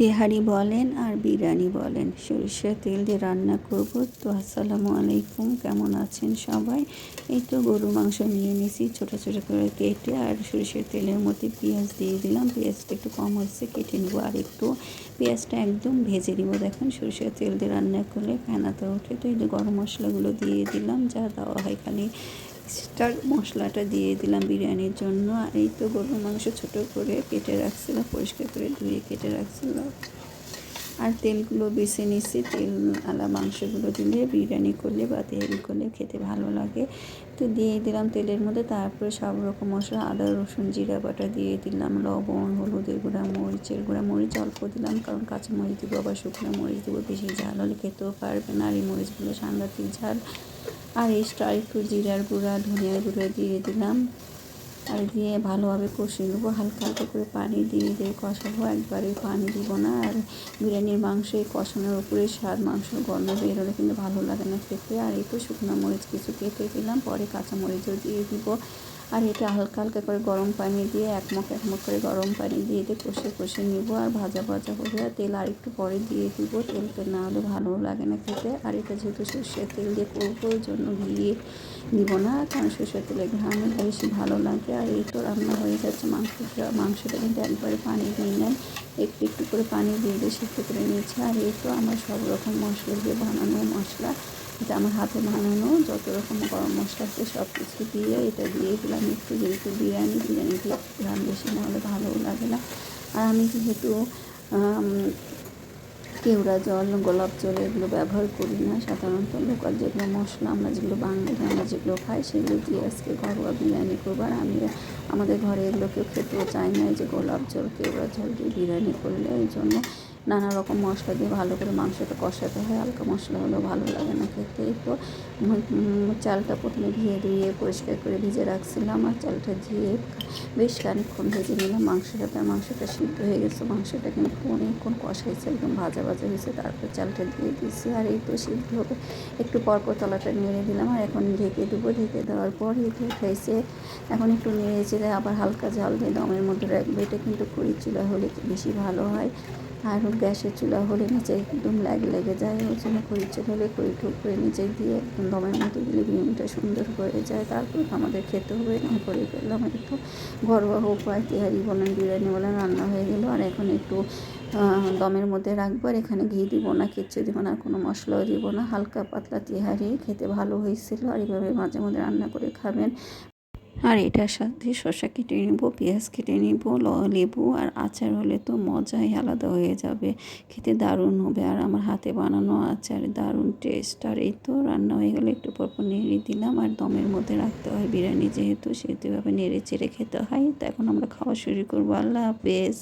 তেহারি বলেন আর বিরিয়ানি বলেন, সরিষার তেল দিয়ে রান্না করব। তো আসসালামু আলাইকুম, কেমন আছেন সবাই? এই তো গরুর মাংস নিয়ে নিয়েছি ছোটো ছোটো করে কেটে, আর সরিষার তেলের মধ্যে পেঁয়াজ দিয়ে দিলাম। পেঁয়াজটা একটু কম হচ্ছে, কেটে নেবো আর একটু পেঁয়াজটা একদম ভেজে নিব। দেখুন সরিষার তেল দিয়ে রান্না করলে ফেনাতে ওঠে। তো এই যে গরম মশলাগুলো দিয়ে দিলাম, যা দেওয়া হয় খালি স্টার মশলাটা দিয়ে দিলাম বিরিয়ানির জন্য। আর এই তো গরুর মাংস ছোটো করে কেটে রাখছিলাম, পরিষ্কার করে ধুয়ে কেটে রাখছিলাম। আর তেলগুলো বেছে নিচ্ছি। তেল আলা মাংসগুলো দিলে বিরিয়ানি করলে বা তেহারি করলে খেতে ভালো লাগে। তো দিয়ে দিলাম তেলের মধ্যে। তারপরে সব রকম মশলা, আদা রসুন জিরা বাটা দিয়ে দিলাম, লবণ হলুদের গুঁড়া মরিচের গুঁড়া। মরিচ অল্প দিলাম, কারণ কাঁচা মরিচ দেবো, আবার শুকনো মরিচ দেবো, বেশি ঝাল হলে খেতেও পারবে না। আর এই মরিচগুলো সাংঘাতিক ঝাল। আর এক্সট্রা একটু জিরার গুঁড়া ধনিয়ার গুঁড়া দিয়ে দিলাম। আর দিয়ে ভালোভাবে কষিয়ে নেবো, হালকা হালকা করে পানি দিয়ে কষাবো, একবারে পানি দিব না। আর বিরিয়ানির মাংস এই কষানোর উপরে স্বাদ, মাংসের গন্ধ বেরোলে কিন্তু ভালো লাগে না খেতে। আর একটু শুকনো মরিচ কিছু কেটে দিলাম, পরে কাঁচা মরিচও দিয়ে দিব। আর এটা হালকা হালকা করে গরম পানি দিয়ে এক মুখ করে গরম পানি দিয়ে কষে নিব। আর ভাজা ভাজা হবে, আর তেল আর একটু পরে দিয়ে দিব। তেল না হলে ভালো লাগে না খেতে। আর এটা যেহেতু সরষের তেল দিয়ে করবো, ওই জন্য ঘি দিব না, কারণ সরষের তেলের ঘ্রাণ বেশি ভালো লাগে। আর এই তো রান্না হয়ে যাচ্ছে। মাংসটা কিন্তু একবারে পানি দিয়ে নেয়, একটু একটু করে পানি দিয়ে সিদ্ধ করে নিয়েছে। আর এই তো আমার সব রকম মশলা দিয়ে বানানো মশলা, এটা আমার হাতে বানানো যত রকম গরম মশলা আছে সব কিছু দিয়ে এটা দিয়ে দিলাম একটু। যেহেতু বিরিয়ানি দিয়ে ঘ্রাণ বেশি না হলে ভালোও লাগে না। আর আমি যেহেতু কেওড়া জল, গোলাপ জল এগুলো ব্যবহার করি না, সাধারণত লোকাল যেগুলো মশলা আমরা যেগুলো বাঙালি আমরা যেগুলো খাই সেগুলো দিয়ে আজকে ঘরোয়া বিরিয়ানি করবো। আর আমি আমাদের ঘরে এগুলো কেউ খেতেও চাই না, এই যে গোলাপ জল কেওড়া জল দিয়ে বিরিয়ানি করলে। এই জন্য নানা রকম মশলা দিয়ে ভালো করে মাংসটা কষাতে হয়, হালকা মশলা হলেও ভালো লাগে না খেতে। তো চালটা প্রথমে ধুয়ে পরিষ্কার করে ভিজে রাখছিলাম, আর চালটা ধুয়ে বেশ খানিকক্ষণ ভেজে নিলাম মাংসটাতে। আর মাংসটা সিদ্ধ হয়ে গেছে, মাংসটা কিন্তু অনেকক্ষণ কষাইছে, একদম ভাজা ভাজা হয়েছে। তারপর চালটা দিয়ে দিয়েছি, আর এই তো সিদ্ধ হবে। একটু পরপর তলাটা নেড়ে দিলাম, আর এখন ঢেকে দেবো। ঢেকে দেওয়ার পর এই তো উঠাইছে। এখন একটু নেড়ে চেড়ে আবার হালকা জাল দিয়ে দমের মধ্যে রাখবে। এটা কিন্তু খড়ির চুলা হলে বেশি ভালো হয়, আর গ্যাসের চুলা হলে নিচে একদম লেগে যায়। ওই জন্য খড়ির চুলা হলে খড়ি ঠুক করে নিচে দিয়ে একদম দমের মধ্যে দিলে বিরিয়ানিটা সুন্দর হয়ে যায়। তারপর আমাদের খেতে হবে। না করে ফেললাম একটু ঘরোয়া উপায়, তেহারি বলেন বিরিয়ানি বলেন রান্না হয়ে গেলো। আর এখন একটু দমের মধ্যে রাখবো। আর এখানে ঘি দিব না, কিচ্ছু দিব না, কোনো মশলাও দিব না, হালকা পাতলা তেহারি খেতে ভালো হয়েছিল। আর এইভাবে মাঝে মধ্যে রান্না করে খাবেন। আর এটার সাথে শসা কেটে নিব, পেঁয়াজ কেটে নিব, লেবু আর আচার হলে তো মজাই আলাদা হয়ে যাবে, খেতে দারুণ হবে। আর আমার হাতে বানানো আচার দারুণ টেস্ট। আর এই তো রান্না হয়ে গেলে একটু পরপর নেড়ে দিলাম। আর দমের মধ্যে রাখতে হয় বিরিয়ানি যেহেতু, সেহেতু এভাবে নেড়ে চেড়ে খেতে হয়। তো এখন আমরা খাওয়া শুরু করবো। আল্লাহ হাফেজ।